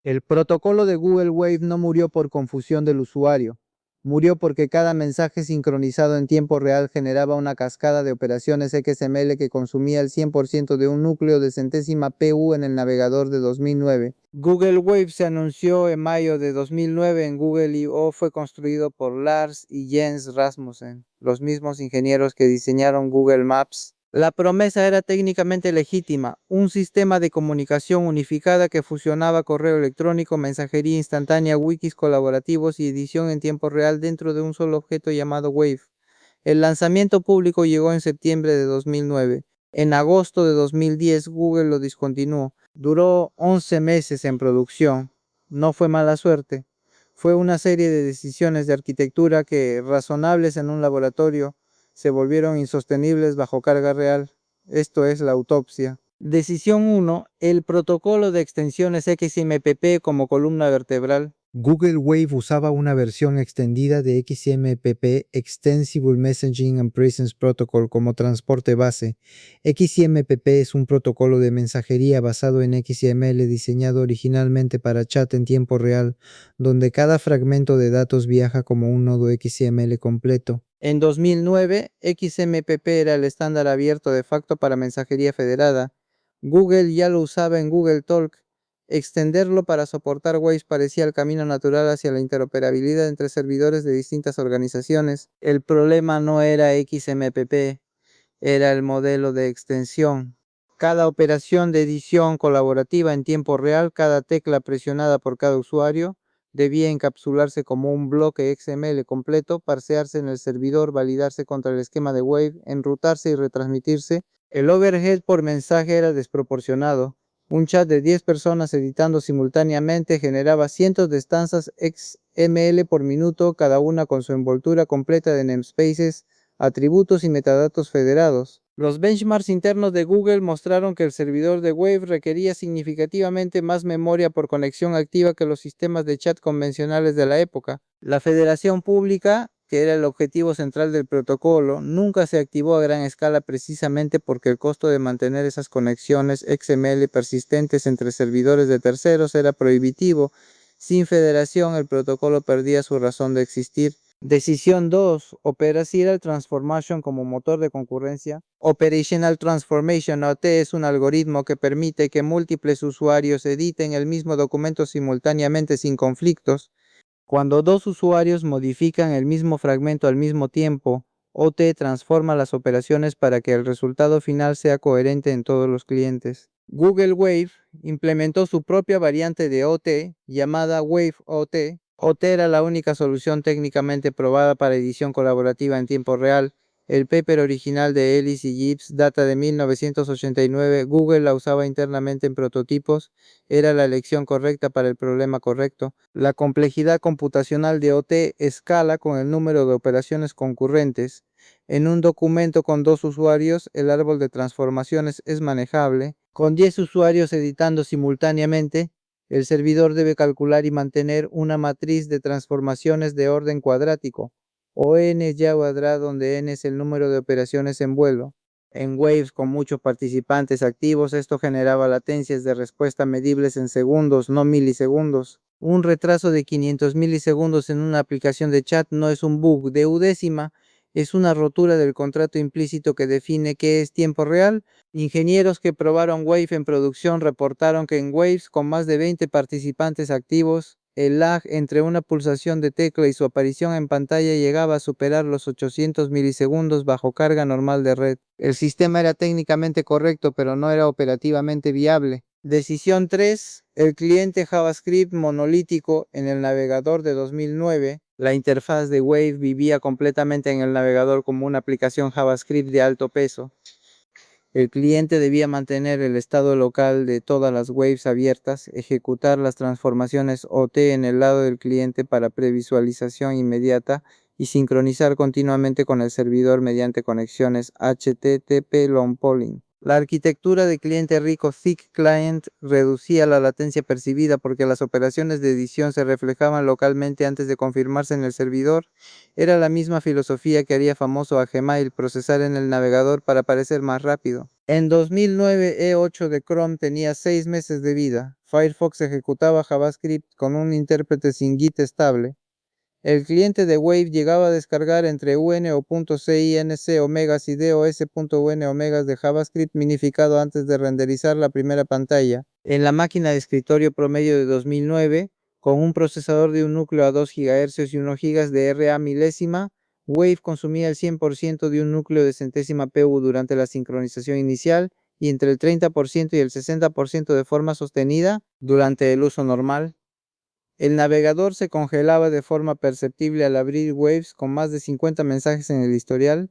El protocolo de Google Wave no murió por confusión del usuario, murió porque cada mensaje sincronizado en tiempo real generaba una cascada de operaciones XML que consumía el 100% de un núcleo de centésima PU en el navegador de 2009. Google Wave se anunció en mayo de 2009 en Google I/O. Fue construido por Lars y Jens Rasmussen, los mismos ingenieros que diseñaron Google Maps. La promesa era técnicamente legítima, un sistema de comunicación unificada que fusionaba correo electrónico, mensajería instantánea, wikis colaborativos y edición en tiempo real dentro de un solo objeto llamado Wave. El lanzamiento público llegó en septiembre de 2009. En agosto de 2010 Google lo discontinuó. Duró 11 meses en producción. No fue mala suerte. Fue una serie de decisiones de arquitectura que, razonables en un laboratorio, se volvieron insostenibles bajo carga real. Esto es la autopsia. Decisión 1. El protocolo de extensiones XMPP como columna vertebral. Google Wave usaba una versión extendida de XMPP, Extensible Messaging and Presence Protocol, como transporte base. XMPP es un protocolo de mensajería basado en XML diseñado originalmente para chat en tiempo real, donde cada fragmento de datos viaja como un nodo XML completo. En 2009, XMPP era el estándar abierto de facto para mensajería federada. Google ya lo usaba en Google Talk. Extenderlo para soportar Waves parecía el camino natural hacia la interoperabilidad entre servidores de distintas organizaciones. El problema no era XMPP, era el modelo de extensión. Cada operación de edición colaborativa en tiempo real, cada tecla presionada por cada usuario, debía encapsularse como un bloque XML completo, parsearse en el servidor, validarse contra el esquema de Wave, enrutarse y retransmitirse. El overhead por mensaje era desproporcionado. Un chat de 10 personas editando simultáneamente generaba cientos de estancias XML por minuto, cada una con su envoltura completa de namespaces, atributos y metadatos federados. Los benchmarks internos de Google mostraron que el servidor de Wave requería significativamente más memoria por conexión activa que los sistemas de chat convencionales de la época. La federación pública, que era el objetivo central del protocolo, nunca se activó a gran escala precisamente porque el costo de mantener esas conexiones XML persistentes entre servidores de terceros era prohibitivo. Sin federación, el protocolo perdía su razón de existir. Decisión 2. Operational Transformation como motor de concurrencia. Operational Transformation OT es un algoritmo que permite que múltiples usuarios editen el mismo documento simultáneamente sin conflictos. Cuando dos usuarios modifican el mismo fragmento al mismo tiempo, OT transforma las operaciones para que el resultado final sea coherente en todos los clientes. Google Wave implementó su propia variante de OT llamada Wave OT. OT era la única solución técnicamente probada para edición colaborativa en tiempo real. El paper original de Ellis y Gibbs data de 1989. Google la usaba internamente en prototipos. Era la elección correcta para el problema correcto. La complejidad computacional de OT escala con el número de operaciones concurrentes. En un documento con 2 usuarios, el árbol de transformaciones es manejable. Con 10 usuarios editando simultáneamente, el servidor debe calcular y mantener una matriz de transformaciones de orden cuadrático, o n ya cuadrado, donde n es el número de operaciones en vuelo. En Waves con muchos participantes activos, esto generaba latencias de respuesta medibles en segundos, no milisegundos. Un retraso de 500 milisegundos en una aplicación de chat no es un bug de udécima, es una rotura del contrato implícito que define qué es tiempo real. Ingenieros que probaron Wave en producción reportaron que en Waves con más de 20 participantes activos, el lag entre una pulsación de tecla y su aparición en pantalla llegaba a superar los 800 milisegundos bajo carga normal de red. El sistema era técnicamente correcto, pero no era operativamente viable. Decisión 3. El cliente JavaScript monolítico en el navegador de 2009. La interfaz de Wave vivía completamente en el navegador como una aplicación JavaScript de alto peso. El cliente debía mantener el estado local de todas las waves abiertas, ejecutar las transformaciones OT en el lado del cliente para previsualización inmediata y sincronizar continuamente con el servidor mediante conexiones HTTP long polling. La arquitectura de cliente rico Thick Client reducía la latencia percibida porque las operaciones de edición se reflejaban localmente antes de confirmarse en el servidor. Era la misma filosofía que haría famoso a Gmail, procesar en el navegador para parecer más rápido. En 2009, E8 de Chrome tenía 6 meses de vida. Firefox ejecutaba JavaScript con un intérprete sin Git estable. El cliente de Wave llegaba a descargar entre UNO.CINC omegas y DOS.UN omegas de JavaScript minificado antes de renderizar la primera pantalla. En la máquina de escritorio promedio de 2009, con un procesador de un núcleo a 2 GHz y 1 GB de RA milésima, Wave consumía el 100% de un núcleo de centésima PU durante la sincronización inicial y entre el 30% y el 60% de forma sostenida durante el uso normal. El navegador se congelaba de forma perceptible al abrir Waves con más de 50 mensajes en el historial.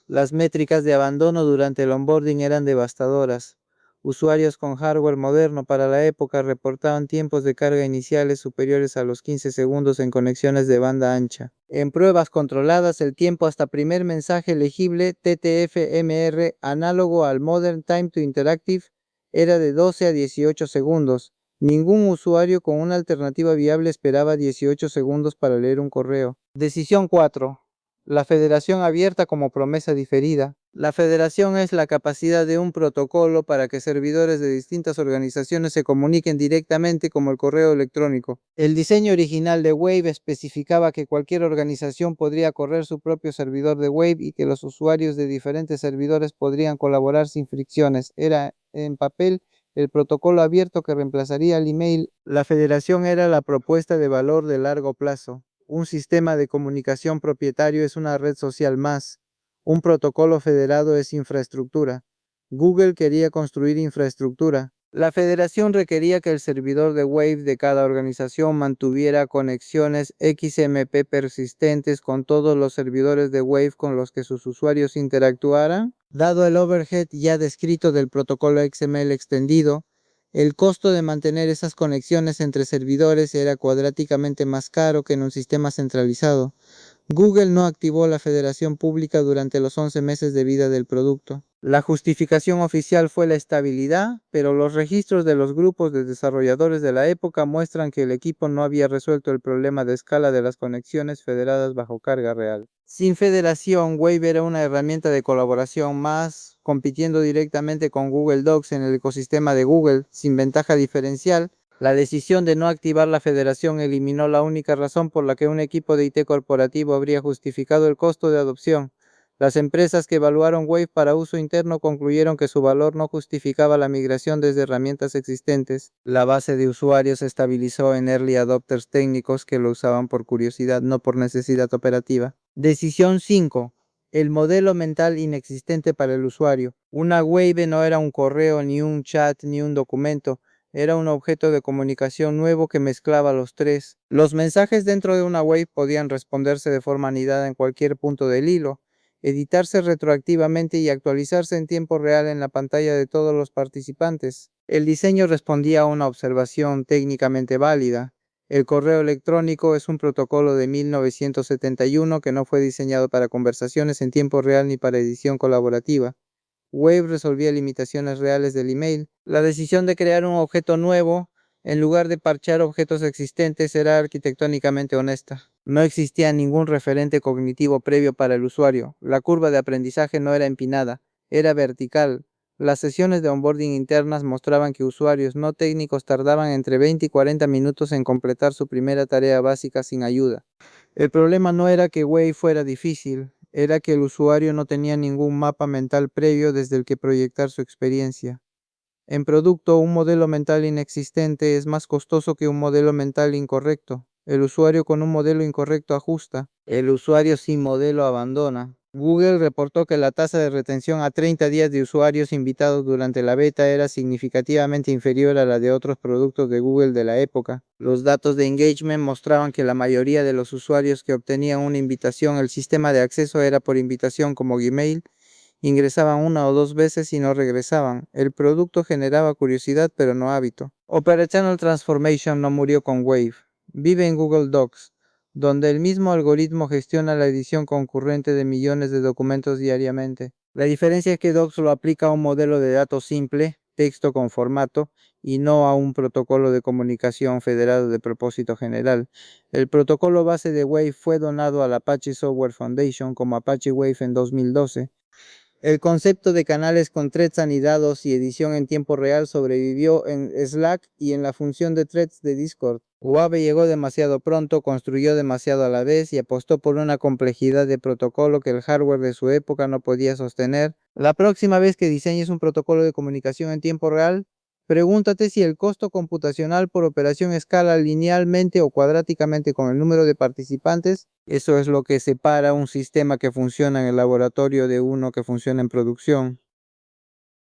Las métricas de abandono durante el onboarding eran devastadoras. Usuarios con hardware moderno para la época reportaban tiempos de carga iniciales superiores a los 15 segundos en conexiones de banda ancha. En pruebas controladas, el tiempo hasta primer mensaje legible TTF-MR análogo al Modern Time to Interactive era de 12 a 18 segundos. Ningún usuario con una alternativa viable esperaba 18 segundos para leer un correo. Decisión 4. La federación abierta como promesa diferida. La federación es la capacidad de un protocolo para que servidores de distintas organizaciones se comuniquen directamente como el correo electrónico. El diseño original de Wave especificaba que cualquier organización podría correr su propio servidor de Wave y que los usuarios de diferentes servidores podrían colaborar sin fricciones. Era en papel el protocolo abierto que reemplazaría el email. La federación era la propuesta de valor de largo plazo. Un sistema de comunicación propietario es una red social más. Un protocolo federado es infraestructura. Google quería construir infraestructura. La federación requería que el servidor de Wave de cada organización mantuviera conexiones XMP persistentes con todos los servidores de Wave con los que sus usuarios interactuaran. Dado el overhead ya descrito del protocolo XML extendido, el costo de mantener esas conexiones entre servidores era cuadráticamente más caro que en un sistema centralizado. Google no activó la federación pública durante los 11 meses de vida del producto. La justificación oficial fue la estabilidad, pero los registros de los grupos de desarrolladores de la época muestran que el equipo no había resuelto el problema de escala de las conexiones federadas bajo carga real. Sin federación, Wave era una herramienta de colaboración más, compitiendo directamente con Google Docs en el ecosistema de Google, sin ventaja diferencial. La decisión de no activar la federación eliminó la única razón por la que un equipo de IT corporativo habría justificado el costo de adopción. Las empresas que evaluaron Wave para uso interno concluyeron que su valor no justificaba la migración desde herramientas existentes. La base de usuarios se estabilizó en early adopters técnicos que lo usaban por curiosidad, no por necesidad operativa. Decisión 5. El modelo mental inexistente para el usuario. Una Wave no era un correo, ni un chat, ni un documento. Era un objeto de comunicación nuevo que mezclaba los tres. Los mensajes dentro de una Wave podían responderse de forma anidada en cualquier punto del hilo, editarse retroactivamente y actualizarse en tiempo real en la pantalla de todos los participantes. El diseño respondía a una observación técnicamente válida. El correo electrónico es un protocolo de 1971 que no fue diseñado para conversaciones en tiempo real ni para edición colaborativa. Wave resolvía limitaciones reales del email. La decisión de crear un objeto nuevo, en lugar de parchar objetos existentes, era arquitectónicamente honesta. No existía ningún referente cognitivo previo para el usuario. La curva de aprendizaje no era empinada, era vertical. Las sesiones de onboarding internas mostraban que usuarios no técnicos tardaban entre 20 y 40 minutos en completar su primera tarea básica sin ayuda. El problema no era que Wave fuera difícil, era que el usuario no tenía ningún mapa mental previo desde el que proyectar su experiencia. En producto, un modelo mental inexistente es más costoso que un modelo mental incorrecto. El usuario con un modelo incorrecto ajusta. El usuario sin modelo abandona. Google reportó que la tasa de retención a 30 días de usuarios invitados durante la beta era significativamente inferior a la de otros productos de Google de la época. Los datos de engagement mostraban que la mayoría de los usuarios que obtenían una invitación al sistema de acceso era por invitación como Gmail. Ingresaban una o dos veces y no regresaban. El producto generaba curiosidad pero no hábito. Operational Transformation no murió con Wave. Vive en Google Docs, donde el mismo algoritmo gestiona la edición concurrente de millones de documentos diariamente. La diferencia es que Docs lo aplica a un modelo de datos simple, texto con formato, y no a un protocolo de comunicación federado de propósito general. El protocolo base de Wave fue donado al Apache Software Foundation como Apache Wave en 2012. El concepto de canales con threads anidados y edición en tiempo real sobrevivió en Slack y en la función de threads de Discord. Huawei llegó demasiado pronto, construyó demasiado a la vez y apostó por una complejidad de protocolo que el hardware de su época no podía sostener. La próxima vez que diseñes un protocolo de comunicación en tiempo real, pregúntate si el costo computacional por operación escala linealmente o cuadráticamente con el número de participantes. Eso es lo que separa un sistema que funciona en el laboratorio de uno que funciona en producción.